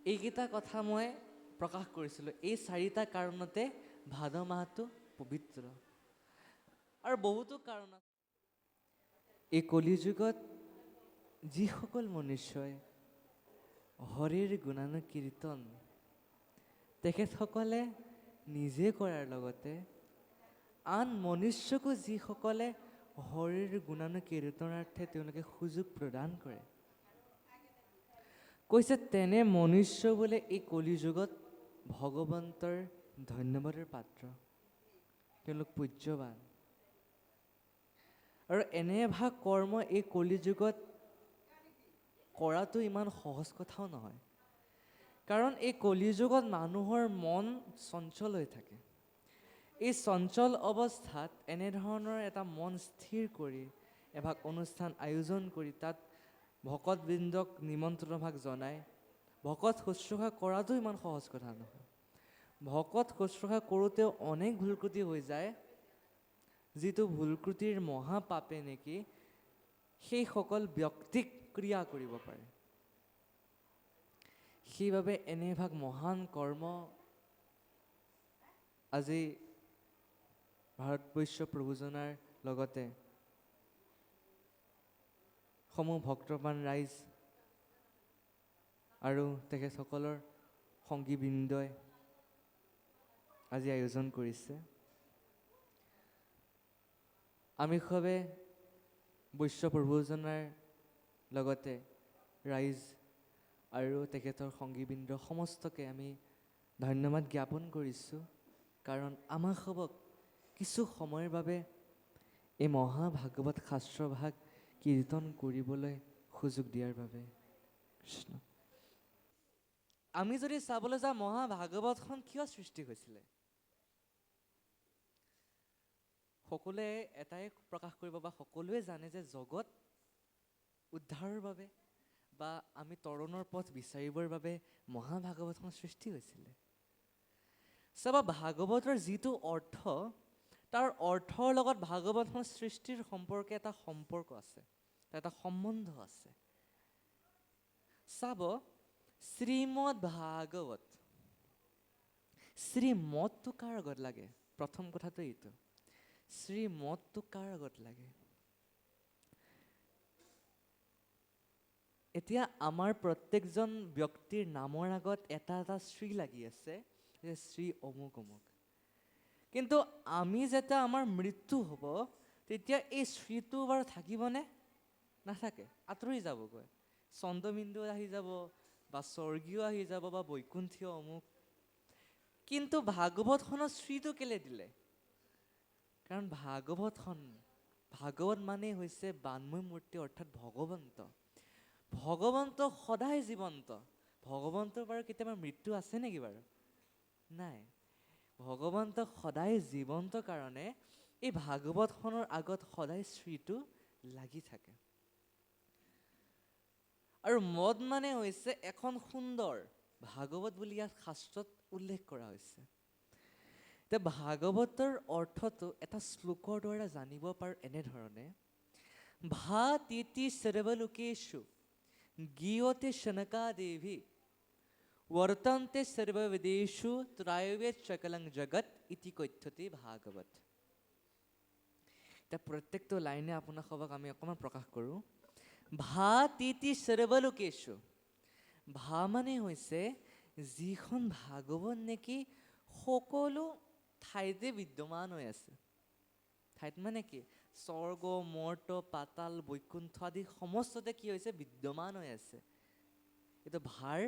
এইকেইটা কথা মই প্ৰকাশ কৰিছিলোঁ। এই চাৰিটা কাৰণতে ভাদ মাহটো পবিত্ৰ। আৰু বহুতো কাৰণ আছে। এই কলিযুগত যিসকল মনুষ্যই হৰিৰ গুণানুকীৰ্তন তেখেতসকলে নিজে কৰাৰ লগতে আন মনুষ্যকো যিসকলে হৰিৰ গুণানুকীৰ্তনাৰ্থে তেওঁলোকে সুযোগ প্ৰদান কৰে, কৈছে তেনে মনুষ্য বোলে এই কলিযুগত ভগৱন্তৰ ধন্যবাদৰ পাত্ৰ, তেওঁলোক পূজ্যৱান। আৰু এনে এভাগ কৰ্ম এই কলিযুগত কৰাটো ইমান সহজ কথাও নহয়। কাৰণ এই কলিযুগত মানুহৰ মন চঞ্চল হৈ থাকে। এই চঞ্চল অৱস্থাত এনেধৰণৰ এটা মন স্থিৰ কৰি এভাগ অনুষ্ঠান আয়োজন কৰি তাত ভকতবৃন্দক নিমন্ত্ৰণভাগ জনাই ভকত শুশ্ৰূষা কৰাটো ইমান সহজ কথা নহয়। ভকত শুশ্ৰূষা কৰোঁতেও অনেক ভুলক্ৰুটি হৈ যায়, যিটো ভুলক্ৰুটিৰ মহাপাপে নেকি সেইসকল ব্যক্তিক ক্ৰিয়া কৰিব পাৰে। সেইবাবে এনেভাগ মহান কৰ্ম আজি ভাৰতবৰ্ষ প্ৰভুজনাৰ লগতে সমূহ ভক্তপ্ৰাণ ৰাইজ আৰু তেখেতসকলৰ সংগীবৃন্দই আজি আয়োজন কৰিছে। আমি সবে বৈশ্য প্ৰভুজনাৰ লগতে ৰাইজ আৰু তেখেতৰ সংগীবৃন্দ সমস্তকে আমি ধন্যবাদ জ্ঞাপন কৰিছোঁ। কাৰণ আমাৰ সবক কিছু সময়ৰ বাবে এই মহাভাগৱত শাস্ত্ৰভাগ কীৰ্তন কৰিবলৈ সুযোগ দিয়াৰ বাবে। কৃষ্ণ। আমি যদি চাবলৈ যাওঁ মহাভাগৱতখন কিয় সৃষ্টি হৈছিলে, সকলোৱে এটাই প্ৰকাশ কৰিব বা সকলোৱে জানে যে জগত উদ্ধাৰৰ বাবে বা আমি তৰণৰ পথ বিচাৰিবৰ বাবে মহাভাগৱতখন সৃষ্টি হৈছিলে। চাবা ভাগৱতৰ যিটো অৰ্থ, তাৰ অৰ্থৰ লগত ভাগৱতখন সৃষ্টিৰ সম্পৰ্কে এটা সম্পৰ্ক আছে, এটা সম্বন্ধ আছে। চাব শ্ৰীমদ ভাগৱত, শ্ৰীমদটো কাৰ আগত লাগে? প্ৰথম কথাটো এইটো, শ্ৰীমদটো কাৰ আগত লাগে? এতিয়া আমাৰ প্ৰত্যেকজন ব্যক্তিৰ নামৰ আগত এটা এটা শ্ৰী লাগি আছে, যে শ্ৰী অমুক অমুক। কিন্তু আমি যেতিয়া আমাৰ মৃত্যু হ'ব তেতিয়া এই শ্ৰীটো বাৰু থাকিবনে? নাথাকে, আঁতৰি যাবগৈ। চন্দ্ৰবিন্দু আহি যাব বা স্বৰ্গীয় আহি যাব বা বৈকুণ্ঠীয় অমুক। কিন্তু ভাগৱতখনৰ শ্ৰীটো কেলে দিলে? কাৰণ ভাগৱত মানে হৈছে বান্ময় মূৰ্তি, অৰ্থাৎ ভগৱন্ত। ভগৱন্ত সদায় জীৱন্ত। ভগৱন্তৰ বাৰু কেতিয়াবা মৃত্যু আছে নেকি বাৰু? নাই। ভগৱন্ত সদায় জীৱন্ত কাৰণে এই ভাগৱতখনৰ আগত সদায় শ্ৰীটো লাগি থাকে। আৰু মদ মানে হৈছে এখন সুন্দৰ, ভাগৱত বুলি ইয়াত শাস্ত্ৰত উল্লেখ কৰা হৈছে। এতিয়া ভাগৱতৰ অৰ্থটো এটা শ্লোকৰ দ্বাৰা জানিব পাৰোঁ এনেধৰণে, ভা তিতি সৰ্বলোকেষু গীয়তে শনকাদেৱী বৰ্তন্তে সৰ্ববেদেষু ত্ৰায়বেদ সকলং জগত ইতি কথ্যতে ভাগৱত। এতিয়া প্ৰত্যেকটো লাইনে আপোনাক সবক আমি অকণমান প্ৰকাশ কৰোঁ। ভা তিতি সৰ্বলোকেষু, ভা মানে হৈছে যিখন ভাগৱত নেকি সকলো ঠাইতে বিদ্যমান হৈ আছে। ঠাইত মানে কি? স্বৰ্গ, মৰ্ত, পাতাল, বৈকুণ্ঠ আদি সমস্ততে কি হৈছে? বিদ্যমান হৈ আছে। এইটো ভাৰ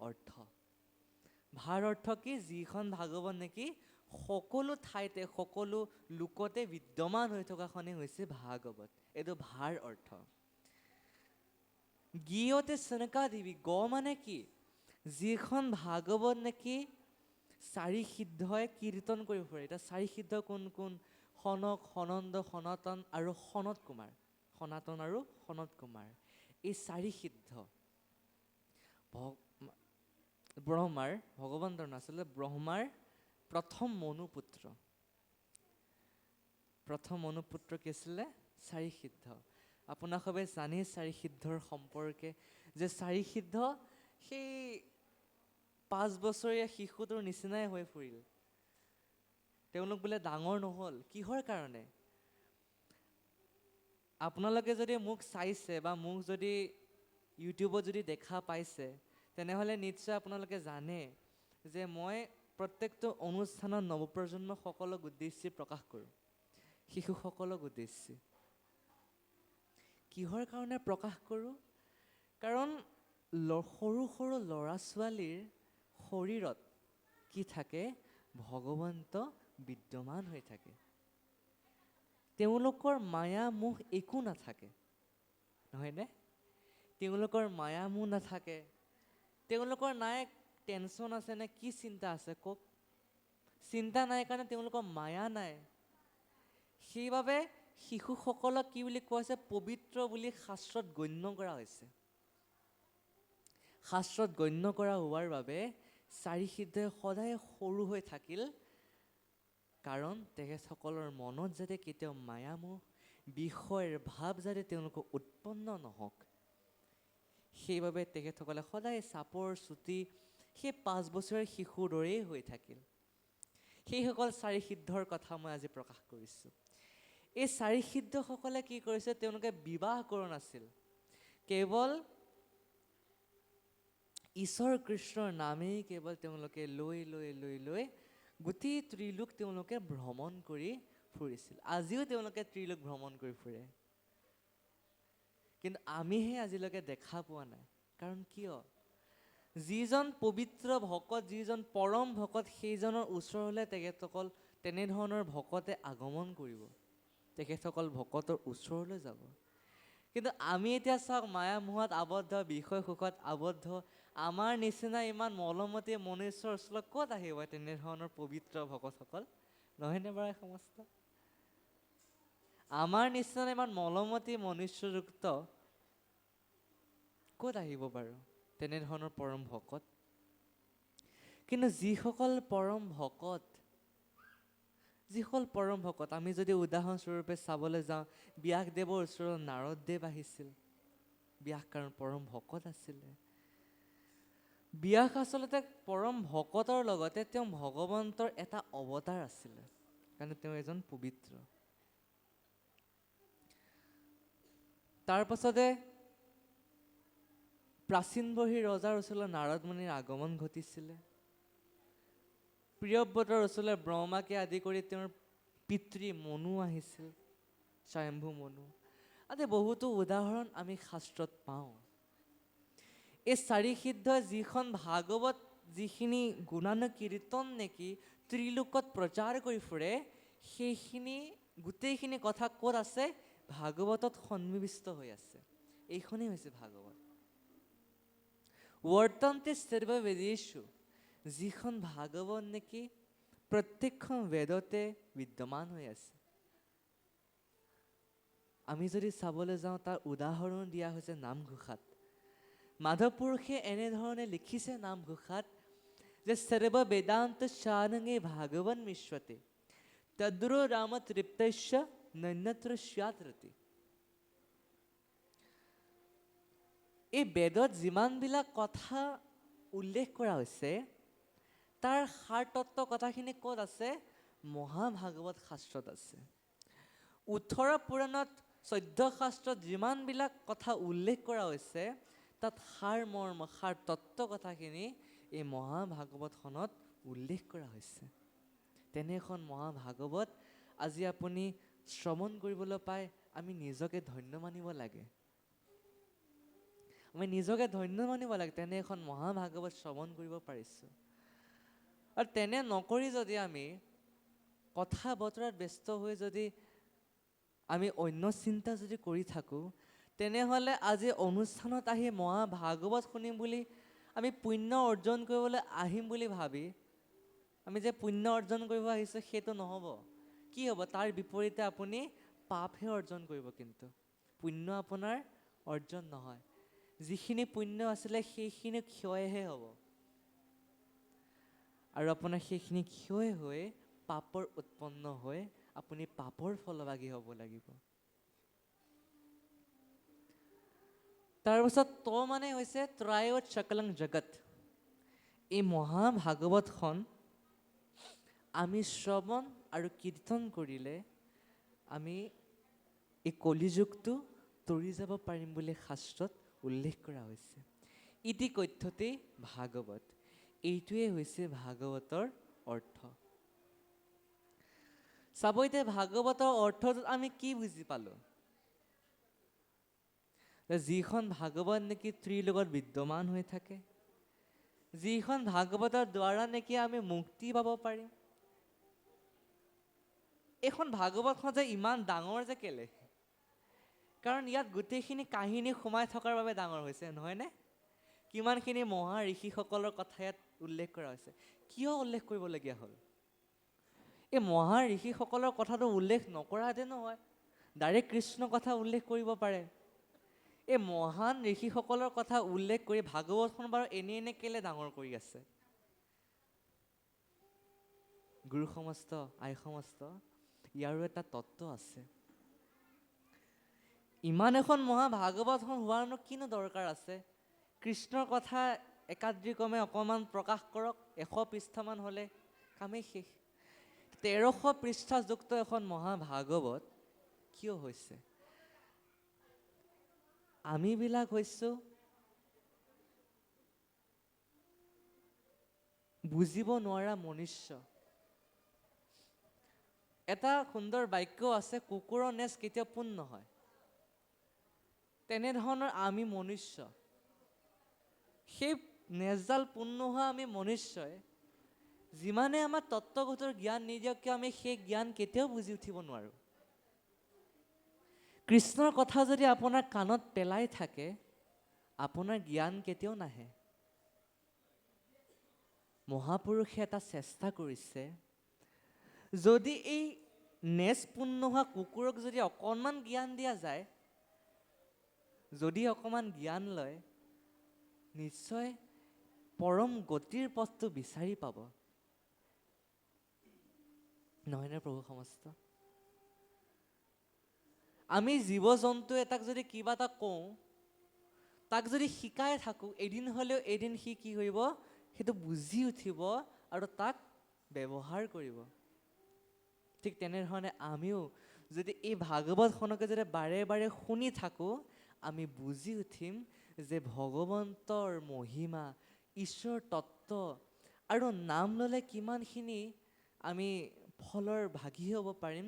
অৰ্থ। ভাৰ অৰ্থ কি? যিখন ভাগৱত নেকি সকলো ঠাইতে সকলো লোকতে বিদ্যমান হৈ থকাখনেই হৈছে ভাগৱত। এইটো ভাৰ অৰ্থ। গীয়তে সনকাদেৱী, গ মানে কি? যিখন ভাগৱত নেকি চাৰি সিদ্ধই কীৰ্তন কৰিব পাৰে। এতিয়া চাৰি সিদ্ধ কোন কোন? সনক, সনন্দ, সনাতন আৰু সনত কুমাৰ। সনাতন আৰু সনত কুমাৰ, এই চাৰি সিদ্ধ ব্ৰহ্মাৰ, ভগৱন্তৰ আচলতে ব্ৰহ্মাৰ প্ৰথম মনুপুত্ৰ। প্ৰথম মনুপুত্ৰ কি আছিলে? চাৰি সিদ্ধ। আপোনাক সবে জানেই চাৰি সিদ্ধৰ সম্পৰ্কে, যে চাৰি সিদ্ধ সেই 5 বছৰীয়া শিশুটোৰ নিচিনাই হৈ ফুৰিল। তেওঁলোক বোলে ডাঙৰ নহ'ল। কিহৰ কাৰণে? আপোনালোকে যদি মোক চাইছে বা মোক যদি ইউটিউবত যদি দেখা পাইছে, তেনেহ'লে নিশ্চয় আপোনালোকে জানে যে মই প্ৰত্যেকটো অনুষ্ঠানত নৱপ্ৰজন্মসকলক উদ্দেশ্যি প্ৰকাশ কৰোঁ, শিশুসকলক উদ্দেশ্যি। কিহৰ কাৰণে প্ৰকাশ কৰোঁ? কাৰণ সৰু সৰু ল'ৰা ছোৱালীৰ শৰীৰত কি থাকে? ভগৱন্ত বিদ্যমান হৈ থাকে। তেওঁলোকৰ মায়া মোহ একো নাথাকে, নহয়নে? তেওঁলোকৰ মায়া মোহ নাথাকে। তেওঁলোকৰ নাই টেনশ্যন আছে নে কি চিন্তা আছে কওক? চিন্তা নাই কাৰণে তেওঁলোকৰ মায়া নাই। সেইবাবে শিশুসকলক কি বুলি কোৱা হৈছে? পবিত্ৰ বুলি শাস্ত্ৰত গণ্য কৰা হৈছে। শাস্ত্ৰত গণ্য কৰা হোৱাৰ বাবে চাৰি সিদ্ধই সদায় সৰু হৈ থাকিল, কাৰণ তেখেতসকলৰ মনত যাতে কেতিয়াও মায়ামোহ বিষয়ৰ ভাৱ যাতে তেওঁলোকৰ উৎপন্ন নহওক, সেইবাবে তেখেতসকলে সদায় চাপৰ চুটি সেই 5 বছৰীয়া শিশুৰ দৰেই হৈ থাকিল। সেইসকল চাৰি সিদ্ধৰ কথা মই আজি প্ৰকাশ কৰিছোঁ। এই চাৰি সিদ্ধসকলে কি কৰিছে? তেওঁলোকে বিবাহ কৰা নাছিল। কেৱল ঈশ্বৰ কৃষ্ণৰ নামেই কেৱল তেওঁলোকে লৈ লৈ লৈ লৈ গোটেই ত্ৰিলোক তেওঁলোকে ভ্ৰমণ কৰি ফুৰিছিল। আজিও তেওঁলোকে ত্ৰিলোক ভ্ৰমণ কৰি ফুৰে, কিন্তু আমিহে আজিলৈকে দেখা পোৱা নাই। কাৰণ কিয়? যিজন পবিত্ৰ ভকত, যিজন পৰম ভকত, সেইজনৰ ওচৰলৈ তেখেতসকল তেনেধৰণৰ ভকতে আগমন কৰিব, তেখেতসকল ভকতৰ ওচৰলৈ যাব। কিন্তু আমি এতিয়া চাওক, মায়া মোহত আবদ্ধ, বিষয় সুখত আবদ্ধ, আমাৰ নিচিনা ইমান মলমতী মনুষ্যৰ ওচৰত ক'ত আহিব তেনেধৰণৰ পবিত্ৰ ভকতসকল? নহয়নে বাৰু সমস্ত? আমাৰ নিচিনা ইমান মলমতী মনুষ্যযুক্ত ক'ত আহিব বাৰু তেনেধৰণৰ পৰম ভকত? কিন্তু যিসকল পৰম ভকত, আমি যদি উদাহৰণস্বৰূপে চাবলৈ যাওঁ, ব্যাসদেৱৰ ওচৰত নাৰদদেৱ আহিছিল। ব্যাস কাৰণ পৰম ভকত আছিলে। ব্যাস আচলতে পৰম ভকতৰ লগতে তেওঁ ভগৱন্তৰ এটা অৱতাৰ আছিলে, কাৰণ তেওঁ এজন পবিত্ৰ। তাৰ পাছতে প্ৰাচীনবহী ৰজাৰ ওচৰলৈ নাৰদ মুনিৰ আগমন ঘটিছিলে। প্ৰিয়ব্ৰতৰ ওচৰলৈ ব্ৰহ্মাকে আদি কৰি তেওঁৰ পিতৃ মনু আহিছিল, স্বয়ম্ভু মনু আদি বহুতো উদাহৰণ আমি শাস্ত্ৰত পাওঁ। এই চাৰি সিদ্ধই যিখন ভাগৱত, যিখিনি গুণানুকীৰ্তন নেকি ত্ৰিলোকত প্ৰচাৰ কৰি ফুৰে, সেইখিনি গোটেইখিনি কথা ক'ত আছে? ভাগৱতত সন্নিৱিষ্ট হৈ আছে। এইখনেই হৈছে ভাগৱত। বৰ্তন্তে সৰ্ব বেদেষু, যিখন ভাগৱত নেকি প্ৰত্যেকখন বেদতে বিদ্যমান হৈ আছে। আমি যদি চাবলৈ যাওঁ, তাৰ উদাহৰণ দিয়া হৈছে নামঘোষাত। মাধৱ পুৰুষে এনেধৰণে লিখিছে নামঘোষাত যে সৰ্ব বেদান্ত সাৰঙে ভাগৱন মিশ্ৰতে তদ্ৰো ৰাম তৃপ্তস্য নন্যত্ৰ স্যাৎ ৰতি। এই বেদত যিমানবিলাক কথা উল্লেখ কৰা হৈছে, তাৰ সাৰ তত্ত্ব কথাখিনি ক'ত আছে? মহাভাগৱত শাস্ত্ৰত আছে। 18 পুৰাণত 14 শাস্ত্ৰত যিমানবিলাক কথা উল্লেখ কৰা হৈছে, তাত সাৰ মৰ্ম, সাৰ তত্ত্ব কথাখিনি এই মহাভাগৱতখনত উল্লেখ কৰা হৈছে। তেনে এখন মহাভাগৱত আজি আপুনি শ্ৰৱণ কৰিবলৈ পাই আমি নিজকে ধন্য মানিব লাগে। তেনে এখন মহাভাগৱত শ্ৰৱণ কৰিব পাৰিছোঁ। আৰু তেনে নকৰি যদি আমি কথা বতৰাত ব্যস্ত হৈ যদি আমি অন্য চিন্তা যদি কৰি থাকোঁ, তেনেহ'লে আজি অনুষ্ঠানত আহি মহাভাগৱত শুনিম বুলি আমি পুণ্য অৰ্জন কৰিবলৈ আহিম বুলি ভাবি আমি যে পুণ্য অৰ্জন কৰিব আহিছোঁ, সেইটো নহ'ব। কি হ'ব? তাৰ বিপৰীতে আপুনি পাপহে অৰ্জন কৰিব, কিন্তু পুণ্য আপোনাৰ অৰ্জন নহয়। যিখিনি পুণ্য আছিলে সেইখিনি ক্ষয়হে হ'ব, আৰু আপোনাৰ সেইখিনি ক্ষয় হৈ পাপৰ উৎপন্ন হৈ আপুনি পাপৰ ফলভাগী হ'ব লাগিব। তাৰপিছত মানে হৈছে ত্ৰয়ত সকলং জগত। এই মহাভাগৱতখন আমি শ্ৰৱণ আৰু কীৰ্তন কৰিলে আমি এই কলিযুগটো তৰি যাব পাৰিম বুলি শাস্ত্ৰত উল্লেখ কৰা হৈছে। ইতি কথ্যতে ভাগৱত, এইটোৱে হৈছে ভাগৱতৰ অৰ্থ। চাব এতিয়া ভাগৱতৰ অৰ্থটোত আমি কি বুজি পালো? যিখন ভাগৱত নেকি ত্ৰিলোকত বিদ্যমান হৈ থাকে, যিখন ভাগৱতৰ দ্বাৰা নেকি আমি মুক্তি পাব পাৰিম। এইখন ভাগৱতখন যে ইমান ডাঙৰ যে কেলে? কাৰণ ইয়াত গোটেইখিনি কাহিনী সোমাই থকাৰ বাবে ডাঙৰ হৈছে, নহয়নে? কিমানখিনি মহা ঋষিসকলৰ কথা ইয়াত উল্লেখ কৰা হৈছে। কিয় উল্লেখ কৰিবলগীয়া হ'ল? এই মহা ঋষিসকলৰ কথাটো উল্লেখ নকৰাতে নহয়, ডাইৰেক্ট কৃষ্ণৰ কথা উল্লেখ কৰিব পাৰে। এই মহান ঋষিসকলৰ কথা উল্লেখ কৰি ভাগৱতখন বাৰু এনে কেলে ডাঙৰ কৰি আছে? গুৰু সমস্ত, আই সমস্ত, ইয়াৰো এটা তত্ত্ব আছে। ইমান এখন মহাভাগৱতখন হোৱাৰনো কিনো দৰকাৰ আছে? কৃষ্ণৰ কথা একাদ্ৰিক্ৰমে অকণমান প্ৰকাশ কৰক, 100 পৃষ্ঠামান হ'লে কামেই শেষ। 1300 পৃষ্ঠাযুক্ত এখন মহাভাগৱত কিয় হৈছে? আমিবিলাক হৈছোঁ বুজিব নোৱাৰা মনুষ্য। এটা সুন্দৰ বাক্য আছে, কুকুৰৰ নেজ কেতিয়াও পোন নহয়। তেনেধৰণৰ আমি মনুষ্য। সেই নেজডাল পোন নোহোৱা আমি মনুষ্যই যিমানে আমাৰ তত্ত্বগতৰ জ্ঞান নিদিয়ক কিয় আমি সেই জ্ঞান কেতিয়াও বুজি উঠিব নোৱাৰোঁ। কৃষ্ণৰ কথা যদি আপোনাৰ কাণত পেলাই থাকে, আপোনাৰ জ্ঞান কেতিয়াও নাহে। মহাপুৰুষে এটা চেষ্টা কৰিছে, যদি এই নেজ পোন নোহোৱা কুকুৰক যদি অকণমান জ্ঞান দিয়া যায়, যদি অকণমান জ্ঞান লয়, নিশ্চয় পৰম গতিৰ পথটো বিচাৰি পাব। নহয়নে প্ৰভু সমস্ত? আমি জীৱ জন্তু এটাক যদি কিবা এটা কওঁ, তাক যদি শিকাই থাকোঁ, এদিন হ'লেও এদিন সি কি কৰিব? সেইটো বুজি উঠিব আৰু তাক ব্যৱহাৰ কৰিব। ঠিক তেনেধৰণে আমিও যদি এই ভাগৱতখনকে যদি বাৰে বাৰে শুনি থাকোঁ, আমি বুজি উঠিম যে ভগৱন্তৰ মহিমা, ঈশ্বৰ তত্ত্ব আৰু নাম ল'লে কিমানখিনি আমি ফলৰ ভাগী হ'ব পাৰিম,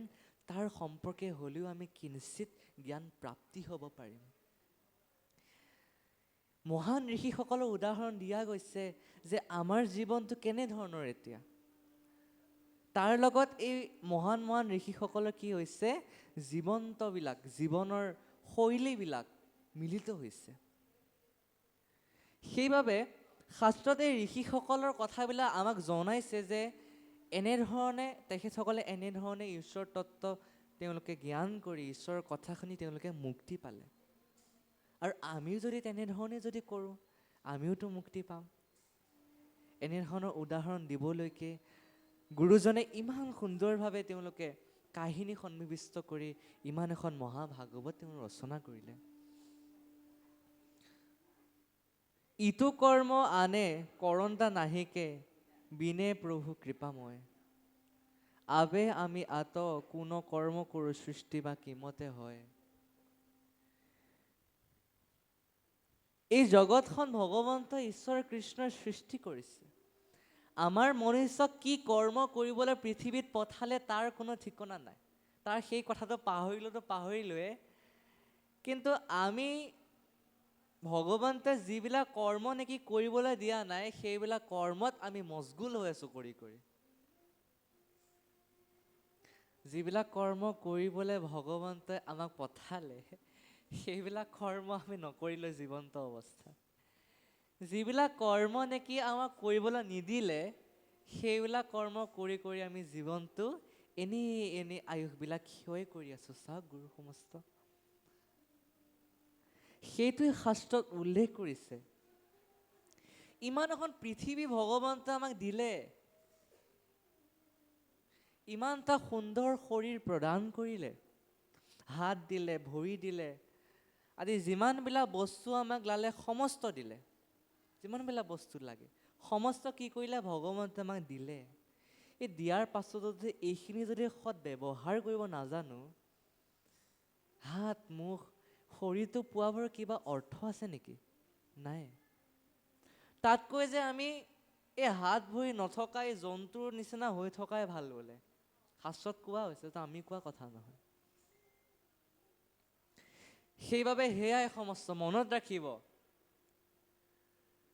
তাৰ সম্পৰ্কে হ'লেও আমি কিঞ্চিত জ্ঞান প্ৰাপ্তি হ'ব পাৰিম। মহান ঋষিসকলৰ উদাহৰণ দিয়া গৈছে যে আমাৰ জীৱনটো কেনেধৰণৰ এতিয়া। তাৰ লগত এই মহান মহান ঋষিসকলৰ কি হৈছে? জীৱন্তবিলাক, জীৱনৰ শৈলীবিলাক মিলিত হৈছে। সেইবাবে শাস্ত্ৰত এই ঋষিসকলৰ কথাবিলাক আমাক জনাইছে যে এনেধৰণে তেখেতসকলে এনেধৰণে ঈশ্বৰ তত্ত্ব তেওঁলোকে জ্ঞান কৰি ঈশ্বৰৰ কথা শুনি তেওঁলোকে মুক্তি পালে। আৰু আমিও যদি তেনেধৰণে যদি কৰোঁ, আমিওতো মুক্তি পাম। এনেধৰণৰ উদাহৰণ দিবলৈকে গুৰুজনে ইমান সুন্দৰভাৱে তেওঁলোকে কাহিনী সন্নিৱিষ্ট কৰি ইমান এখন মহাভাগৱত তেওঁ ৰচনা কৰিলে। ইটো কৰ্ম আনে কৰন্তা নাহিকে, বিনে প্ৰভু কৃপাময়। আবে আমি আত কোনো কৰ্ম কৰোঁ, সৃষ্টি বা কিমতে হয়। এই জগতখন ভগৱন্ত ঈশ্বৰ কৃষ্ণৰ সৃষ্টি কৰিছে। আমাৰ মনুষ্যক কি কৰ্ম কৰিবলৈ পৃথিৱীত পঠালে তাৰ কোনো ঠিকনা নাই। তাৰ সেই কথাটো পাহৰিলোৱে, কিন্তু আমি ভগৱন্তে যিবিলাক কৰ্ম নেকি কৰিবলৈ দিয়া নাই, সেইবিলাক কৰ্মত আমি মচগুল হৈ আছোঁ কৰি। যিবিলাক কৰ্ম কৰিবলৈ ভগৱন্তই আমাক পঠালে, সেইবিলাক কৰ্ম আমি নকৰিলোঁ জীৱন্ত অৱস্থাত। যিবিলাক কৰ্ম নেকি আমাক কৰিবলৈ নিদিলে, সেইবিলাক কৰ্ম কৰি আমি জীৱনটো এনেই আয়ুসবিলাক ক্ষয় কৰি আছোঁ। চাওক গুৰু সমস্ত, সেইটোৱে শাস্ত্ৰত উল্লেখ কৰিছে। ইমান এখন পৃথিৱী ভগৱন্তে আমাক দিলে, ইমান এটা সুন্দৰ শৰীৰ প্ৰদান কৰিলে, হাত দিলে, ভৰি দিলে, আদি যিমানবিলাক বস্তু আমাক লাগে সমস্ত দিলে। যিমানবিলাক বস্তু লাগে সমস্ত কি কৰিলে? ভগৱন্তে আমাক দিলে। এই দিয়াৰ পাছতো যদি এইখিনি যদি সৎ ব্যৱহাৰ কৰিব নাজানো, হাত মুখ শৰীৰটো পোৱাবৰ কিবা অৰ্থ আছে নেকি? নাই। তাতকৈ যে আমি এই হাত ভৰি নথকা এই জন্তুৰ নিচিনা হৈ থকাই ভাল বোলে। শাস্ত্ৰত কোৱা হৈছে, তো আমি কোৱা কথা নহয়। সেইবাবে সেয়াই সমস্ত মনত ৰাখিব।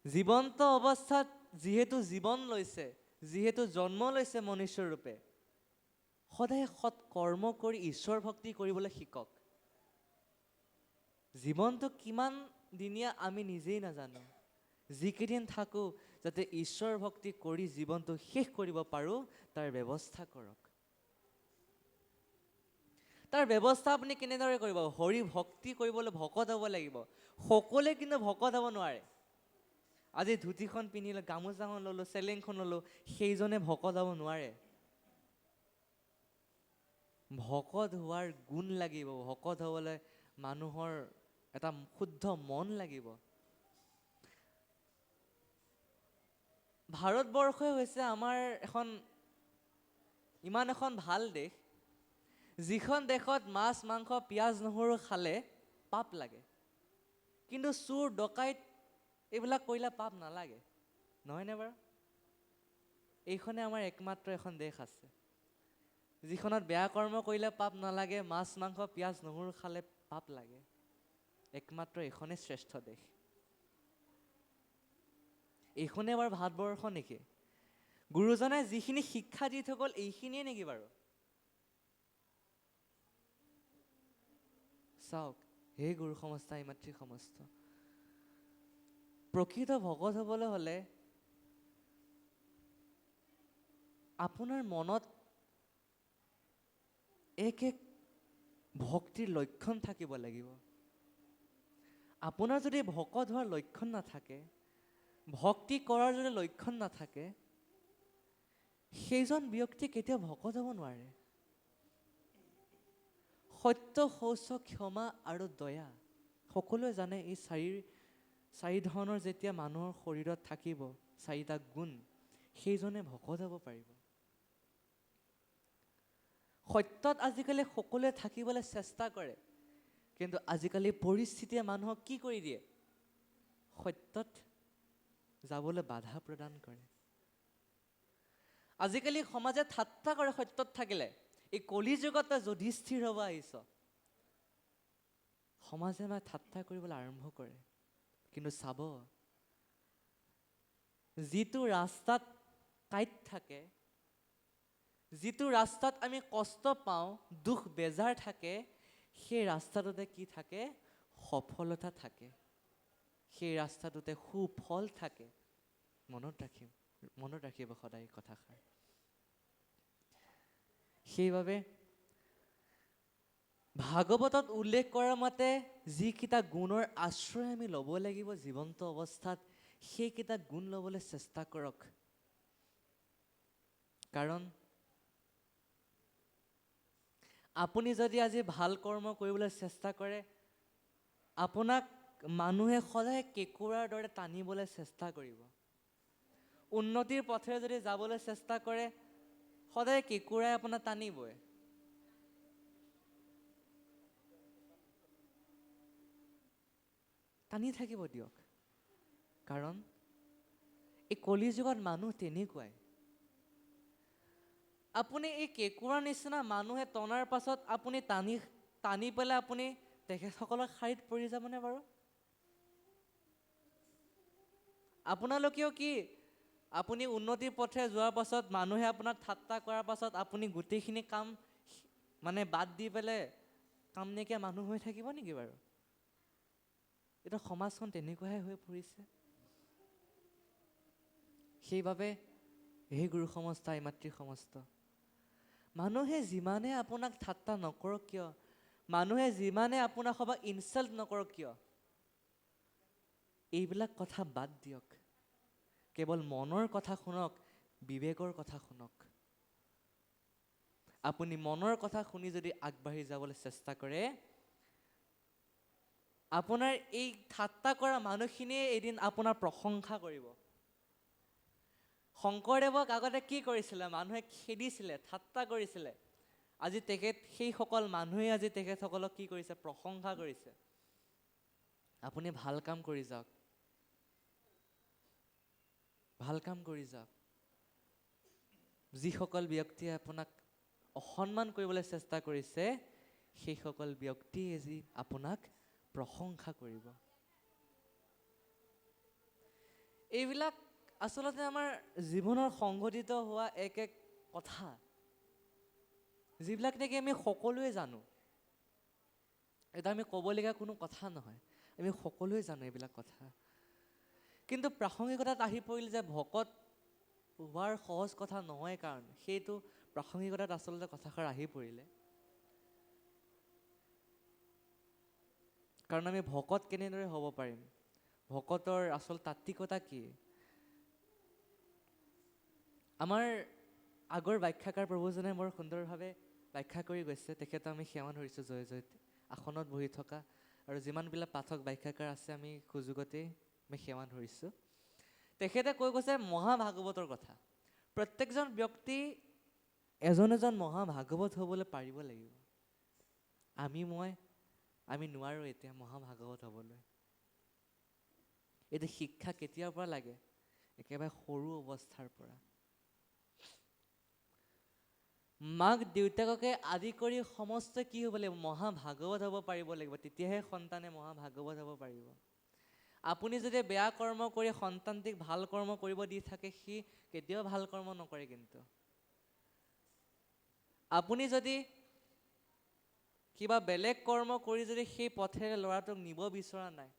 জীৱন্ত অৱস্থাত যিহেতু জীৱন লৈছে, যিহেতু জন্ম লৈছে মনুষ্য ৰূপে, সদায় সৎ কৰ্ম কৰি ঈশ্বৰ ভক্তি কৰিবলৈ শিকক। জীৱনটো কিমান দিনীয়া আমি নিজেই নাজানো। যিকেইদিন থাকো যাতে ঈশ্বৰ ভক্তি কৰি জীৱনটো শেষ কৰিব পাৰোঁ, তাৰ ব্যৱস্থা কৰক। তাৰ ব্যৱস্থা আপুনি কেনেদৰে কৰিব? হৰি ভক্তি কৰিবলৈ ভকত হ'ব লাগিব। সকলোৱে কিন্তু ভকত হ'ব নোৱাৰে। আজি ধুতিখন পিন্ধিলোঁ, গামোচাখন ল'লোঁ, চেলেংখন ল'লোঁ, সেইজনে ভকত হ'ব নোৱাৰে। ভকত হোৱাৰ গুণ লাগিব। ভকত হ'বলৈ মানুহৰ এটা শুদ্ধ মন লাগিব। ভাৰতবৰ্ষই হৈছে আমাৰ ইমান এখন ভাল দেশ, যিখন দেশত মাছ মাংস পিঁয়াজ নহৰু খালে পাপ লাগে, কিন্তু চোৰ ডকাইত এইবিলাক কৰিলে পাপ নালাগে, নহয়নে বাৰু? এইখনে আমাৰ একমাত্ৰ এখন দেশ আছে যিখনত বেয়া কৰ্ম কৰিলে পাপ নালাগে, মাছ মাংস পিঁয়াজ নহৰু খালে পাপ লাগে। একমাত্ৰ এইখনেই শ্ৰেষ্ঠ দেশ। এইখনে বাৰু ভাৰতবৰ্ষ নেকি? গুৰুজনাই যিখিনি শিক্ষা দি থৈ গ'ল এইখিনিয়ে নেকি বাৰু? চাওক, হে গুৰু সমস্ত মাতৃ সমস্ত, প্ৰকৃত ভকত হ'বলৈ হ'লে আপোনাৰ মনত এক ভক্তিৰ লক্ষণ থাকিব লাগিব। আপোনাৰ যদি ভকত হোৱাৰ লক্ষণ নাথাকে, ভক্তি কৰাৰ যদি লক্ষণ নাথাকে, সেইজন ব্যক্তি কেতিয়াও ভকত হ'ব নোৱাৰে। সত্য, শৌচ, ক্ষমা আৰু দয়া, সকলোৱে জানে এই চাৰি ধৰণৰ যেতিয়া মানুহৰ শৰীৰত থাকিব, চাৰিটা গুণ, সেইজনে ভকত হ'ব পাৰিব। সত্যত আজিকালি সকলোৱে থাকিবলৈ চেষ্টা কৰে, কিন্তু আজিকালি পৰিস্থিতিয়ে মানুহক কি কৰি দিয়ে? সত্যত যাবলৈ বাধা প্ৰদান কৰে। আজিকালি সমাজে ঠাট্টা কৰে সত্যত থাকিলে। এই কলি যুগত যুধিষ্ঠিৰ হ'ব আহিছ, সমাজে মানে ঠাট্টা কৰিবলৈ আৰম্ভ কৰে। কিন্তু চাব, যিটো ৰাস্তাত কাঁইট থাকে, যিটো ৰাস্তাত আমি কষ্ট পাওঁ, দুখ বেজাৰ থাকে, সেই ৰাস্তাটোতে কি থাকে? সফলতা থাকে। সেই ৰাস্তাটোতে সুফল থাকে। মনত ৰাখিব সদায় কথাষাৰ। সেইবাবে ভাগৱতত উল্লেখ কৰা মতে যিকেইটা গুণৰ আশ্ৰয় আমি ল'ব লাগিব জীৱন্ত অৱস্থাত, সেইকেইটা গুণ ল'বলৈ চেষ্টা কৰক। কাৰণ আপুনি যদি আজি ভাল কৰ্ম কৰিবলৈ চেষ্টা কৰে, আপোনাক মানুহে সদায় কেঁকুৰাৰ দৰে টানিবলৈ চেষ্টা কৰিব। উন্নতিৰ পথেৰে যদি যাবলৈ চেষ্টা কৰে, সদায় কেঁকুৰাই আপোনাক টানিবই। টানি থাকিব দিয়ক। কাৰণ এই কলি যুগত মানুহ তেনেকুৱাই। আপুনি এই কেঁকুৰাৰ নিচিনা মানুহে টনাৰ পাছত আপুনি টানি পেলাই আপুনি তেখেতসকলৰ শাৰীত পৰি যাবনে বাৰু? আপোনালোকেও কি, আপুনি উন্নতিৰ পথে যোৱাৰ পাছত মানুহে আপোনাক ঠাট্টা কৰাৰ পাছত আপুনি গোটেইখিনি কাম মানে বাদ দি পেলাই কাম নাইকিয়া মানুহ হৈ থাকিব নেকি বাৰু? এতিয়া সমাজখন তেনেকুৱাহে হৈ পৰিছে। সেইবাবে হে গুৰু সমস্ত মাতৃ সমস্ত, মানুহে যিমানে আপোনাক ঠাট্টা নকৰক কিয়, মানুহে যিমানে আপোনাক সবাক ইনচাল্ট নকৰক কিয়, এইবিলাক কথা বাদ দিয়ক। কেৱল মনৰ কথা শুনক, বিবেকৰ কথা শুনক। আপুনি মনৰ কথা শুনি যদি আগবাঢ়ি যাবলৈ চেষ্টা কৰে, আপোনাৰ এই ঠাট্টা কৰা মানুহখিনিয়ে এদিন আপোনাৰ প্ৰশংসা কৰিব। শংকৰদেৱক আগতে কি কৰিছিলে? মানুহে খেদিছিলে, ঠাট্টা কৰিছিলে। আজি সেইসকল মানুহে আজি তেখেতসকলক কি কৰিছে? প্ৰশংসা কৰিছে। আপুনি ভাল কাম কৰি যাওক, ভাল কাম কৰি যাওক। যিসকল ব্যক্তিয়ে আপোনাক অসন্মান কৰিবলৈ চেষ্টা কৰিছে, সেইসকল ব্যক্তিয়ে আজি আপোনাক প্ৰশংসা কৰিব। এইবিলাক আচলতে আমাৰ জীৱনৰ সংঘটিত হোৱা এক কথা, যিবিলাক নেকি আমি সকলোৱে জানো। এটা আমি ক'বলগীয়া কোনো কথা নহয়, আমি সকলোৱে জানো এইবিলাক কথা। কিন্তু প্ৰাসংগিকতাত আহি পৰিল যে ভকত হোৱাৰ সহজ কথা নহয়, কাৰণ সেইটো প্ৰাসংগিকতাত আচলতে কথাষাৰ আহি পৰিলে। কাৰণ আমি ভকত কেনেদৰে হ'ব পাৰিম? ভকতৰ আচল তাত্ত্বিকতা কি? আমাৰ আগৰ ব্যাখ্যাকাৰ প্ৰভুজনে বৰ সুন্দৰভাৱে ব্যাখ্যা কৰি গৈছে। তেখেতক আমি সেৱা ধৰিছোঁ জয় জয়তে, আসনত বহি থকা, আৰু যিমানবিলাক পাঠক ব্যাখ্যাকাৰ আছে আমি সুযোগতেই আমি সেৱা ধৰিছোঁ। তেখেতে কৈ গৈছে মহাভাগৱতৰ কথা। প্ৰত্যেকজন ব্যক্তি এজন এজন মহাভাগৱত হ'বলৈ পাৰিব লাগিব। আমি নোৱাৰোঁ এতিয়া মহাভাগৱত হ'বলৈ। এইটো শিক্ষা কেতিয়াৰ পৰা লাগে? একেবাৰে সৰু অৱস্থাৰ পৰা। মাক দেউতাককে আদি কৰি সমস্ত কি হ'ব লাগিব? মহাভাগৱত হ'ব পাৰিব লাগিব, তেতিয়াহে সন্তানে মহাভাগৱত হ'ব পাৰিব। আপুনি যদি বেয়া কৰ্ম কৰি সন্তানটিক ভাল কৰ্ম কৰিব দি থাকে, সি কেতিয়াও ভাল কৰ্ম নকৰে। কিন্তু আপুনি যদি কিবা বেলেগ কৰ্ম কৰি যদি সেই পথেৰে ল'ৰাটোক নিব বিচৰা নাই,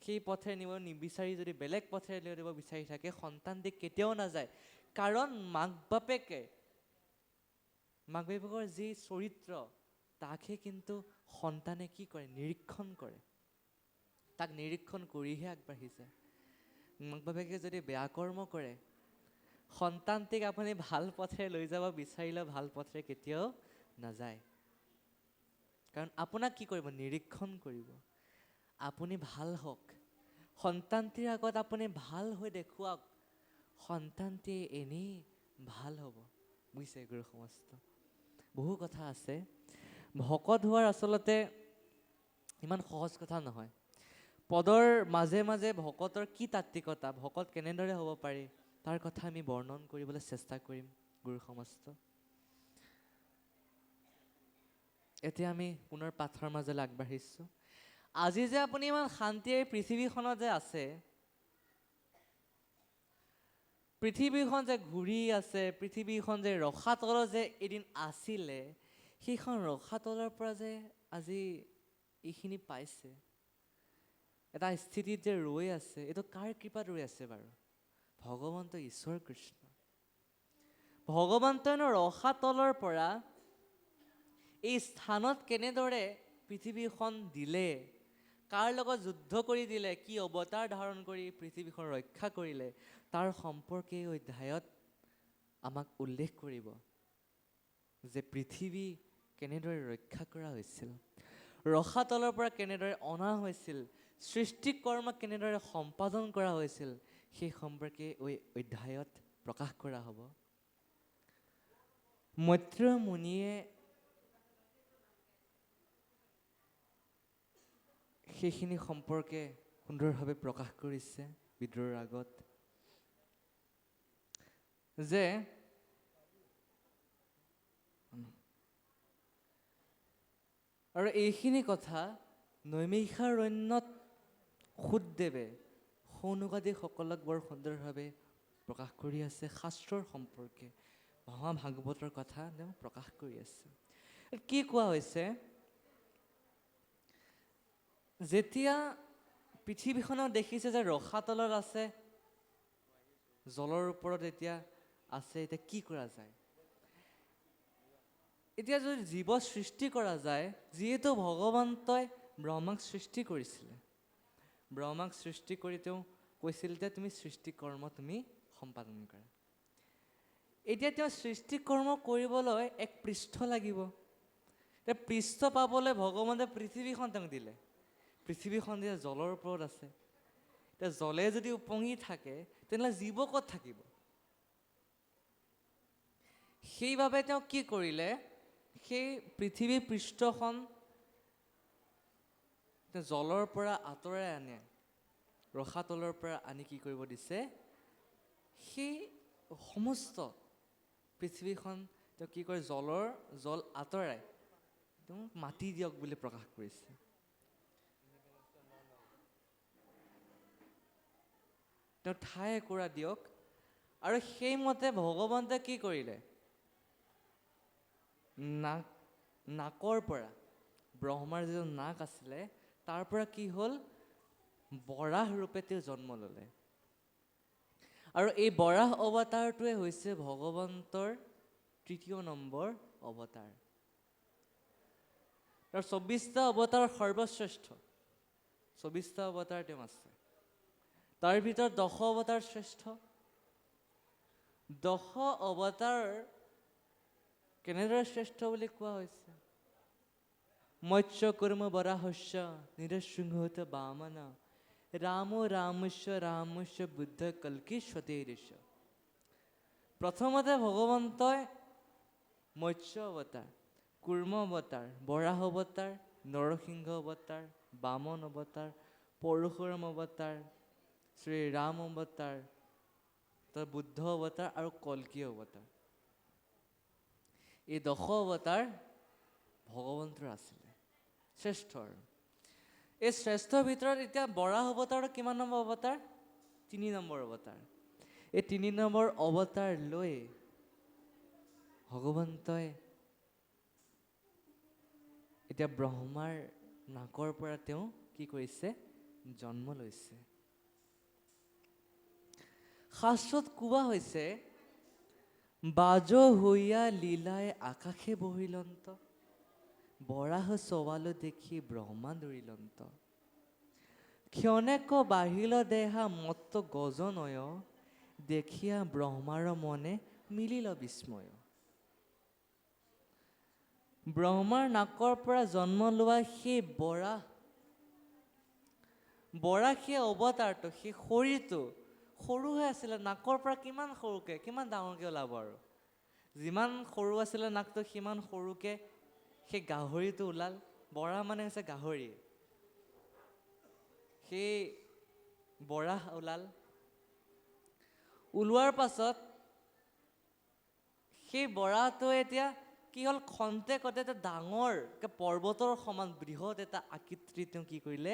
সেই পথেৰে নিব নিবিচাৰি যদি বেলেগ পথেৰে লৈ দিব বিচাৰি থাকে, সন্তানটিক কেতিয়াও নাযায়। কাৰণ মাক বাপেকৰ যি চৰিত্ৰ, তাকহে কিন্তু সন্তানে কি কৰে? নিৰীক্ষণ কৰে। তাক নিৰীক্ষণ কৰিহে আগবাঢ়ি যায়। মাক বাপেকে যদি বেয়া কৰ্ম কৰে, সন্তানটিক আপুনি ভাল পথেৰে লৈ যাব বিচাৰিলেও ভাল পথেৰে কেতিয়াও নাযায়। কাৰণ আপোনাক কি কৰিব? নিৰীক্ষণ কৰিব। আপুনি ভাল হওক, সন্তানটিৰ আগত আপুনি ভাল হৈ দেখুৱাওক, সন্তানটি এনেই ভাল হ'ব। বুজিছে গুৰু সমস্ত? বহু কথা আছে। ভকত হোৱাৰ আচলতে ইমান সহজ কথা নহয়। পদৰ মাজে মাজে ভকতৰ কি তাত্ত্বিকতা, ভকত কেনেদৰে হ'ব পাৰি, তাৰ কথা আমি বৰ্ণন কৰিবলৈ চেষ্টা কৰিম গুৰু সমস্ত। এতিয়া আমি পুনৰ পাঠৰ মাজলৈ আগবাঢ়িছোঁ। আজি যে আপুনি ইমান শান্তিৰে পৃথিৱীখনত যে আছে, পৃথিৱীখন যে ঘূৰি আছে, পৃথিৱীখন যে ৰসাতলত যে এদিন আছিলে, সেইখন ৰসাতলৰ পৰা যে আজি এইখিনি পাইছে, এটা স্থিতিত যে ৰৈ আছে, এইটো কাৰ কৃপাত ৰৈ আছে বাৰু? ভগৱন্ত ঈশ্বৰ কৃষ্ণ। ভগৱন্তই ৰসাতলৰ পৰা এই স্থানত কেনেদৰে পৃথিৱীখন দিলে, কাৰ লগত যুদ্ধ কৰি দিলে, কি অৱতাৰ ধাৰণ কৰি পৃথিৱীখন ৰক্ষা কৰিলে, তাৰ সম্পৰ্কে এই অধ্যায়ত আমাক উল্লেখ কৰিব যে পৃথিৱী কেনেদৰে ৰক্ষা কৰা হৈছিল, ৰসাতলৰ পৰা কেনেদৰে অনা হৈছিল, সৃষ্টি কৰ্ম কেনেদৰে সম্পাদন কৰা হৈছিল, সেই সম্পৰ্কে এই অধ্যায়ত প্ৰকাশ কৰা হ'ব। মৈত্ৰেয় মুনিয়ে সেইখিনি সম্পৰ্কে সুন্দৰভাৱে প্ৰকাশ কৰিছে বিদুৰৰ আগত, যে আৰু এইখিনি কথা নৈমিষাৰণ্যত সুতদেৱে সৌনকাদিসকলক বৰ সুন্দৰভাৱে প্ৰকাশ কৰি আছে। শাস্ত্ৰৰ সম্পৰ্কে মহাভাগৱতৰ কথা তেওঁ প্ৰকাশ কৰি আছে। কি কোৱা হৈছে? যেতিয়া পৃথিৱীখনক দেখিছে যে ৰসাতলত আছে, জলৰ ওপৰত এতিয়া আছে, এতিয়া কি কৰা যায়? এতিয়া যদি জীৱ সৃষ্টি কৰা যায়, যিহেতু ভগৱন্তই ব্ৰহ্মাক সৃষ্টি কৰিছিলে, ব্ৰহ্মাক সৃষ্টি কৰি তেওঁ কৈছিল যে তুমি সৃষ্টি কৰ্ম তুমি সম্পাদন কৰা। এতিয়া তেওঁ সৃষ্টি কৰ্ম কৰিবলৈ এক পৃষ্ঠ লাগিব। এতিয়া পৃষ্ঠ পাবলৈ ভগৱন্তে পৃথিৱীখন তেওঁক দিলে। পৃথিৱীখন যে জলৰ ওপৰত আছে, জলে যদি উপঙি থাকে তেনেহ'লে জীৱ ক'ত থাকিব? সেইবাবে তেওঁ কি কৰিলে, সেই পৃথিৱী পৃষ্ঠখন জলৰ পৰা আঁতৰাই আনে, ৰসাতলৰ পৰা আনি কি কৰিব দিছে, সেই সমস্ত পৃথিৱীখন তেওঁ কি কৰে, জল আঁতৰাই তেওঁ মাটি দিয়ক বুলি প্ৰকাশ কৰিছে। তেওঁ ঠাই একুৰা দিয়ক, আৰু সেইমতে ভগৱন্তে কি কৰিলে, নাকৰ পৰা, ব্ৰহ্মাৰ যিটো নাক আছিলে তাৰ পৰা কি হ'ল, বৰাহ ৰূপে তেওঁ জন্ম ল'লে। আৰু এই বৰাহ অৱতাৰটোৱে হৈছে ভগৱন্তৰ ৩য় নম্বৰ অৱতাৰ। তাৰ ২৪টা অৱতাৰ সৰ্বশ্ৰেষ্ঠ, ২৪টা অৱতাৰ তেওঁ আছে। তাৰ ভিতৰত ১০ অৱতাৰ শ্ৰেষ্ঠ। ১০ অৱতাৰ কেনেদৰে শ্ৰেষ্ঠ বুলি কোৱা হৈছে? মৎস্য কুৰ্ম বৰাহস্য নিৰসিংহত বামন ৰামস্য বুদ্ধ কল্কিশ্বতেৰিষ। প্ৰথমতে ভগৱন্তই মৎস্য অৱতাৰ, কুৰ্ম অৱতাৰ, বৰাহ অৱতাৰ, নৰসিংহ অৱতাৰ, বামন অৱতাৰ, পৰশুৰাম অৱতাৰ, শ্ৰীৰাম অৱতাৰ, বুদ্ধ অৱতাৰ আৰু কল্কি অৱতাৰ। এই ১০ অৱতাৰ ভগৱন্তৰ আছিলে, শ্ৰেষ্ঠ। এই শ্ৰেষ্ঠৰ ভিতৰত এতিয়া বৰাহ অৱতাৰৰ কিমান নম্বৰ অৱতাৰ? ৩ নম্বৰ অৱতাৰ। এই ৩ নম্বৰ অৱতাৰ লৈ ভগৱন্তই এতিয়া ব্ৰহ্মাৰ নাকৰ পৰা তেওঁ কি কৰিছে, জন্ম লৈছে। শাস্ত্ৰত কোৱা হৈছে, বাজ হৈয়া লীলাই আকাশে বহিলন্ত, বৰাহ চৱাল দেখি ব্ৰহ্মা দৰিলন্ত। ক্ষণেক বাঢ়িল দেহা মত্ত গজনয়, দেখিয়া ব্ৰহ্মাৰ মনে মিলিল বিস্ময়। ব্ৰহ্মাৰ নাকৰ পৰা জন্ম লোৱা সেই বৰাহ সেই অৱতাৰটো, সেই শৰীৰটো সৰু হৈ আছিলে। নাকৰ পৰা কিমান সৰুকে, কিমান ডাঙৰকে ওলাব আৰু? যিমান সৰু আছিলে নাকটো, সিমান সৰুকে সেই গাহৰিটো ওলাল। বৰাহ মানে হৈছে গাহৰি। সেই বৰাহ ওলাল। ওলোৱাৰ পাছত সেই বৰাহটো এতিয়া কি হ'ল, খন্তেকতে এটা ডাঙৰ পৰ্বতৰ সমান বৃহৎ এটা আকৃতি তেওঁ কি কৰিলে,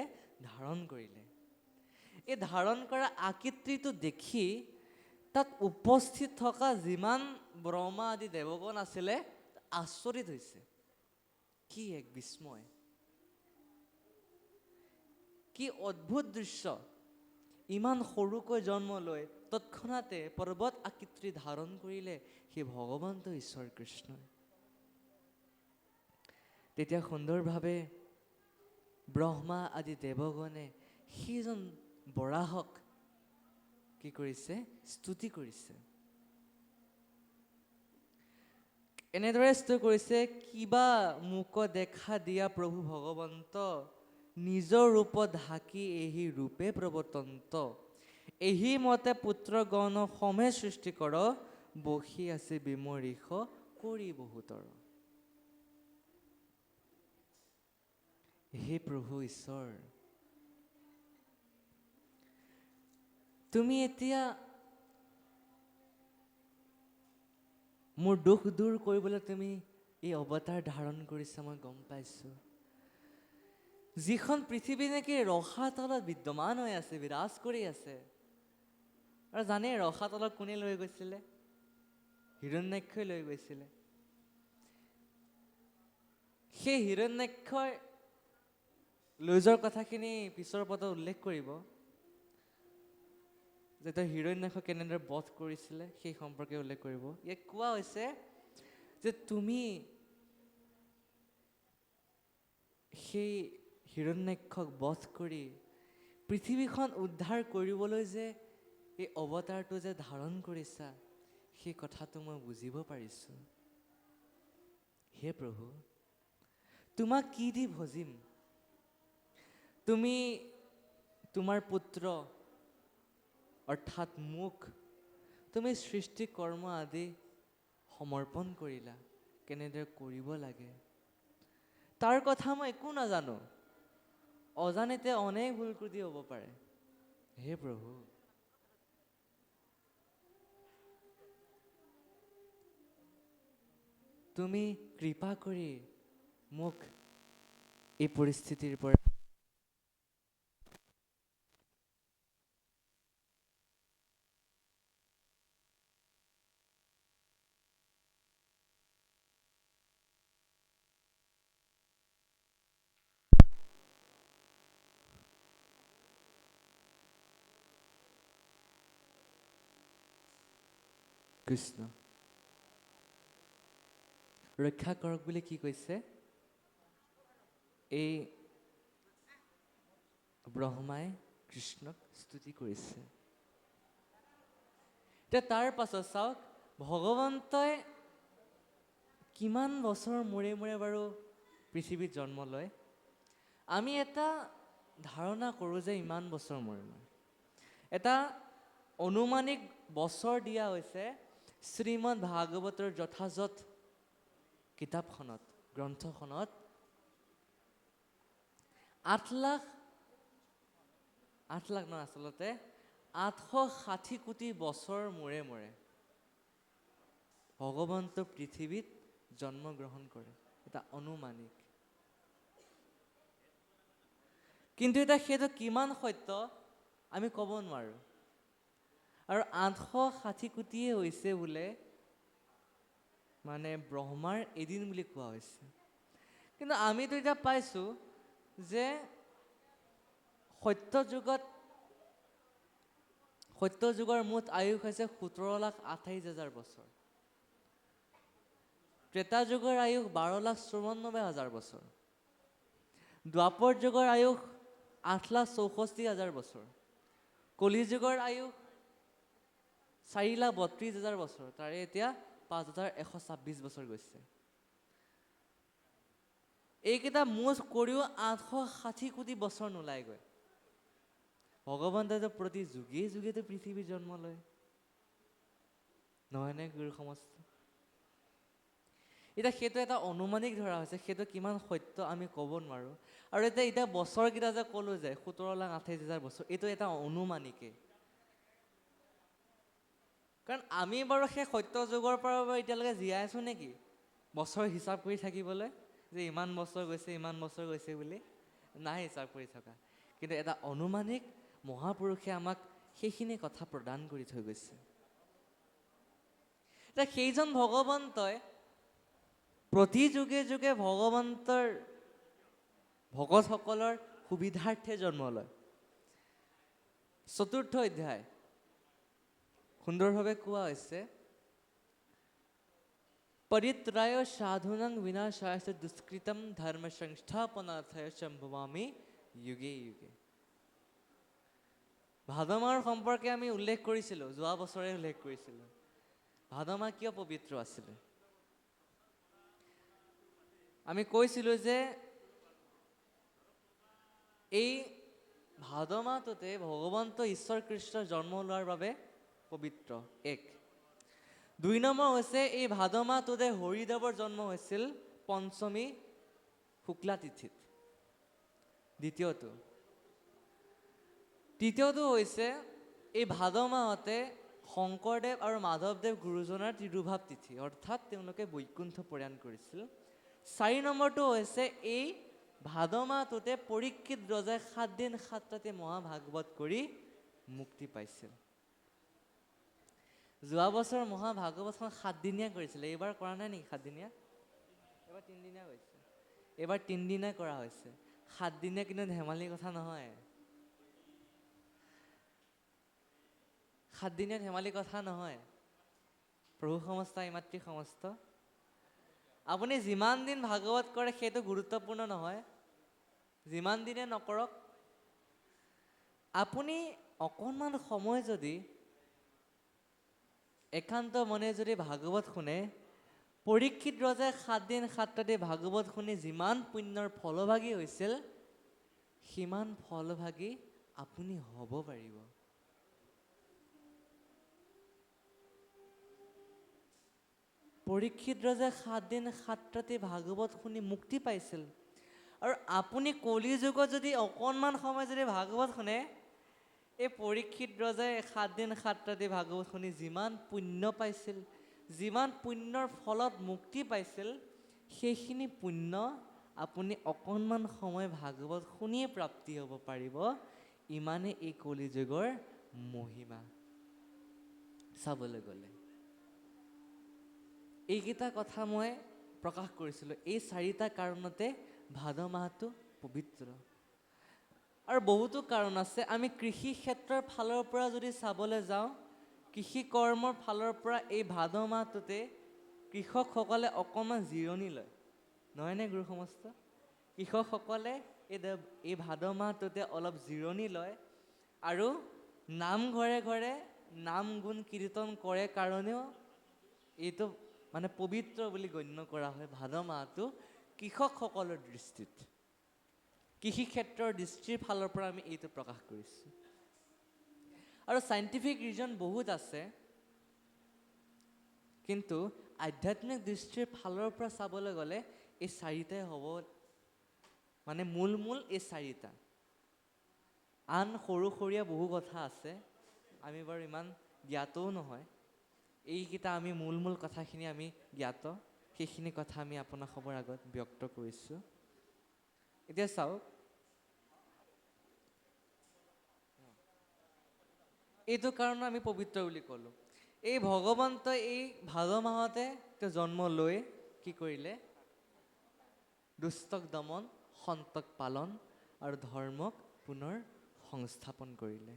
ধাৰণ কৰিলে। এই ধাৰণ কৰা আকৃতিটো দেখি তাত উপস্থিত থকা যিমান ব্ৰহ্মা আদি দেৱগণ আছিলে আচৰিত হৈছে। কি এক বিস্ময়, কি অদ্ভুত দৃশ্য! ইমান সৰুকৈ জন্ম লৈ তৎক্ষণাতে পৰ্বত আকৃতি ধাৰণ কৰিলে সেই ভগৱন্ত ঈশ্বৰ কৃষ্ণই। তেতিয়া সুন্দৰভাৱে ব্ৰহ্মা আদি দেৱগণে সেইজন বৰাহক কি কৰিছে, স্তুতি কৰিছে। এনেদৰে স্তুতি কৰিছে, কিবা মোক দেখা দিয়া প্ৰভু ভগৱন্ত, নিজৰ ৰূপত ঢাকি এই ৰূপে প্ৰৱৰ্তন্ত। এই মতে পুত্ৰগণ সমে সৃষ্টি কৰ, বহি আছে বিমৰিষ কৰি বহুতৰ। হে প্ৰভু ঈশ্বৰ, তুমি এতিয়া মোৰ দুখ দূৰ কৰিবলৈ তুমি এই অৱতাৰ ধাৰণ কৰিছা, মই গম পাইছো। যিখন পৃথিৱী নেকি ৰসাতলত বিদ্যমান হৈ আছে, বিৰাজ কৰি আছে। আৰু জানে ৰসাতলত কোনে লৈ গৈছিলে? হিৰণ্যাক্ষই লৈ গৈছিলে। সেই হিৰণ্যাক্ষই লৈ যোৱাৰ কথাখিনি পিছৰ পদত উল্লেখ কৰিব, যে তেওঁ হিৰণ্যাক্ষ কেনেদৰে বধ কৰিছিলে সেই সম্পৰ্কে উল্লেখ কৰিব। ইয়াক কোৱা হৈছে যে তুমি সেই হিৰণ্যাক্ষক বধ কৰি পৃথিৱীখন উদ্ধাৰ কৰিবলৈ যে এই অৱতাৰটো যে ধাৰণ কৰিছা, সেই কথাটো মই বুজিব পাৰিছো। হে প্ৰভু, তোমাক কি দি ভজিম? তুমি তোমাৰ পুত্ৰ অৰ্থাৎ মোক তুমি সৃষ্টি কৰ্ম আদি সমৰ্পণ কৰিলা, কেনেদৰে কৰিব লাগে তাৰ কথা মই একো নাজানো, অজানিতে অনেক ভুল ত্ৰুটি হ'ব পাৰে। হে প্ৰভু, তুমি কৃপা কৰি মোক এই পৰিস্থিতিৰ পৰা কৃষ্ণ ৰক্ষা কৰক বুলি কি কৈছে? এই ব্ৰহ্মাই কৃষ্ণক স্তুতি কৰিছে। এতিয়া তাৰ পাছত চাওক, ভগৱন্তই কিমান বছৰ মূৰে মূৰে বাৰু পৃথিৱীত জন্ম লয়? আমি এটা ধাৰণা কৰোঁ যে ইমান বছৰ মূৰে মূৰে। এটা অনুমানিক বছৰ দিয়া হৈছে শ্ৰীমদ ভাগৱতৰ যথাযথ কিতাপখনত, গ্ৰন্থখনত 8 লাখ নহয়, আচলতে 860 কোটি বছৰ মূৰে মূৰে ভগৱন্ত পৃথিৱীত জন্মগ্ৰহণ কৰে। এটা অনুমানিক, কিন্তু এতিয়া সেইটো কিমান সত্য আমি ক'ব নোৱাৰোঁ। আৰু 860 কোটিয়ে হৈছে বোলে মানে ব্ৰহ্মাৰ এদিন বুলি কোৱা হৈছে। কিন্তু আমিতো এতিয়া পাইছোঁ যে সত্য যুগৰ মুঠ আয়ুস হৈছে 17,28,000 বছৰ। ত্ৰেতা যুগৰ আয়ুস 12,94,000 বছৰ। দ্বাপৰ যুগৰ আয়ুস 8,64,000 বছৰ। কলি যুগৰ আয়ুস 4,32,000 বছৰ। তাৰে এতিয়া 5,126 বছৰ গৈছে। এইকেইটা মুঠ কৰিও 860 কোটি বছৰ নোলাইগৈ। ভগৱন্তই প্ৰতি যুগে যুগেতো পৃথিৱীৰ জন্ম লয়, নহয়নে গুৰু সমস্ত? এতিয়া সেইটো এটা অনুমানিক ধৰা হৈছে, সেইটো কিমান সত্য আমি ক'ব নোৱাৰোঁ। আৰু এতিয়া বছৰকেইটা যে ক'লোঁ যে 17,28,000 বছৰ, এইটো এটা অনুমানিকে। কাৰণ আমি বাৰু সেই সত্য যুগৰ পৰা বাৰু এতিয়ালৈকে জীয়াই আছোঁ নেকি বছৰ হিচাপ কৰি থাকিবলৈ, যে ইমান বছৰ গৈছে বুলি? নাই হিচাপ কৰি থকা। কিন্তু এটা অনুমানিক মহাপুৰুষে আমাক সেইখিনি কথা প্ৰদান কৰি থৈ গৈছে। এতিয়া সেইজন ভগৱন্তই প্ৰতি যুগে যুগে ভগৱন্তৰ ভকতসকলৰ সুবিধাৰ্থে জন্ম লয়। 4ৰ্থ অধ্যায় সুন্দৰভাৱে কোৱা হৈছে, পৰিত্ৰায় সাধুনাং বিনাশায় দুষ্কৃতম ধৰ্ম সংস্থাপনাৰ্থে সম্ভৱামি যুগে যুগে। ভাদ মাহৰ সম্পৰ্কে আমি উল্লেখ কৰিছিলোঁ, যোৱা বছৰে উল্লেখ কৰিছিলোঁ। ভাদ মাহ কিয় পবিত্ৰ আছিলে? আমি কৈছিলোঁ যে এই ভাদ মাহটোতে ভগৱন্ত ঈশ্বৰ কৃষ্ণ জন্ম লোৱাৰ বাবে পবিত্ৰ। 1। 2 নম্বৰ হৈছে এই ভাদ মাহটোতে হৰিদেৱৰ জন্ম হৈছিল পঞ্চমী শুক্লা তিথিত। তৃতীয়টো হৈছে এই ভাদ মাহতে শংকৰদেৱ আৰু মাধৱদেৱ গুৰুজনাৰ তিৰুভাৱ তিথি, অৰ্থাৎ তেওঁলোকে বৈকুণ্ঠ প্ৰয়াণ কৰিছিল। 4 নম্বৰটো হৈছে এই ভাদ মাহটোতে পৰীক্ষিত ৰজাই 7 দিন 7 ৰাতি মহাভাগৱত কৰি মুক্তি পাইছিল। যোৱা বছৰ মহাভাগৱতখন 7 দিনীয়া কৰিছিলে, এইবাৰ কৰা নাই নেকি 7 দিনীয়া? এইবাৰ 3 দিনীয়া হৈছে। এইবাৰ 3 দিনীয়া কৰা হৈছে। 7 দিনীয়া কিন্তু ধেমালি কথা নহয়। 7 দিনীয়া ধেমালি কথা নহয়। প্ৰভু সমস্ত মাতৃ সমস্ত, আপুনি যিমান দিন ভাগৱত কৰে সেইটো গুৰুত্বপূৰ্ণ নহয়। যিমান দিনে নকৰক, আপুনি অকণমান সময় যদি একান্ত মনে যদি ভাগৱত শুনে, পৰীক্ষিত ৰজাই 7 দিন 7 ৰাতি ভাগৱত শুনি যিমান পুণ্যৰ ফলভাগী হৈছিল, সিমান ফলভাগী আপুনি হ'ব পাৰিব। পৰীক্ষিত ৰজাই 7 দিন 7 ৰাতি ভাগৱত শুনি মুক্তি পাইছিল। আৰু আপুনি কলি যুগত যদি অকণমান সময় যদি ভাগৱত শুনে, এই পৰীক্ষিত ৰজাই 7 দিন 7 ৰাতি ভাগৱত শুনি যিমান পুণ্য পাইছিল, যিমান পুণ্যৰ ফলত মুক্তি পাইছিল, সেইখিনি পুণ্য আপুনি অকণমান সময় ভাগৱত শুনিয়ে প্ৰাপ্তি হ'ব পাৰিব। ইমানে এই কলি যুগৰ মহিমা চাবলৈ গ'লে। এইকেইটা কথা মই প্ৰকাশ কৰিছিলোঁ। এই 4টা কাৰণতে ভাদ মাহটো পবিত্ৰ। আৰু বহুতো কাৰণ আছে। আমি কৃষি ক্ষেত্ৰৰ ফালৰ পৰা যদি চাবলৈ যাওঁ, কৃষি কৰ্মৰ ফালৰ পৰা এই ভাদ মাহটোতে কৃষকসকলে অকণমান জিৰণি লয়, নহয়নে গুৰু সমস্ত? কৃষকসকলে এই ভাদ মাহটোতে অলপ জিৰণি লয় আৰু নামঘৰে ঘৰে নাম গুণ কীৰ্তন কৰে কাৰণেও এইটো মানে পবিত্ৰ বুলি গণ্য কৰা হয়। ভাদ মাহটো কৃষকসকলৰ দৃষ্টিত, কৃষি ক্ষেত্ৰৰ দৃষ্টিৰ ফালৰ পৰা আমি এইটো প্ৰকাশ কৰিছোঁ। আৰু চাইণ্টিফিক ৰিজন বহুত আছে, কিন্তু আধ্যাত্মিক দৃষ্টিৰ ফালৰ পৰা চাবলৈ গ'লে এই 4টাই হ'ব, মানে মূল এই 4টা। আন সৰু সৰীয়া বহু কথা আছে, আমি বাৰু ইমান জ্ঞাতও নহয়। এইকেইটা আমি মূল কথাখিনি আমি জ্ঞাত, সেইখিনি কথা আমি আপোনালোকৰ আগত ব্যক্ত কৰিছোঁ। এতিয়া চাওক, এইটো কাৰণে আমি পবিত্ৰ বুলি ক'লোঁ। এই ভগৱন্তই এই ভাদ মাহতে তেওঁ জন্ম লৈ কি কৰিলে? দুষ্টক দমন, সন্তক পালন আৰু ধৰ্মক পুনৰ সংস্থাপন কৰিলে।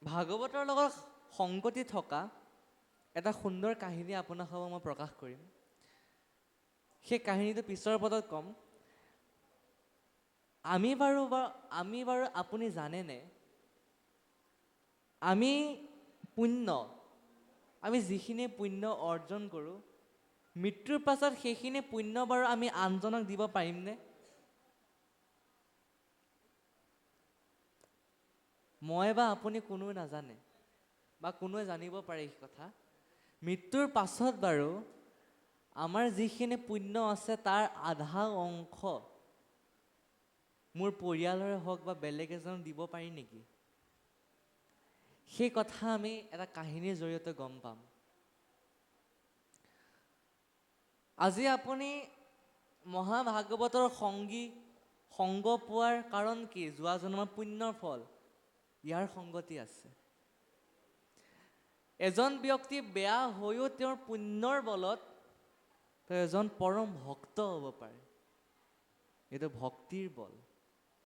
ভাগৱতৰ লগত সংগতি থকা এটা সুন্দৰ কাহিনী আপোনালোকক মই প্ৰকাশ কৰিম। সেই কাহিনীটো পিছৰ পদত ক'ম। আমি বাৰু আপুনি জানেনে, আমি যিখিনি পুণ্য অৰ্জন কৰোঁ, মৃত্যুৰ পাছত সেইখিনি পুণ্য বাৰু আমি আনজনক দিব পাৰিমনে? মই বা আপুনি কোনোৱে নাজানে, বা কোনোৱে জানিব পাৰে এই কথা। মৃত্যুৰ পাছত বাৰু আমাৰ যিখিনি পুণ্য আছে তাৰ আধা অংশ মোৰ পৰিয়ালৰে হওক বা বেলেগ এজন দিব পাৰি নেকি? সেই কথা আমি এটা কাহিনীৰ জৰিয়তে গম পাম। আজি আপুনি মহাভাগৱতৰ সংগ পোৱাৰ কাৰণ কি? যোৱা জন্মৰ পুণ্যৰ ফল, ইয়াৰ সংগতি আছে। এজন ব্যক্তি বেয়া হৈও তেওঁৰ পুণ্যৰ বলত তেওঁ এজন পৰম ভক্ত হ'ব পাৰে। এইটো ভক্তিৰ বল।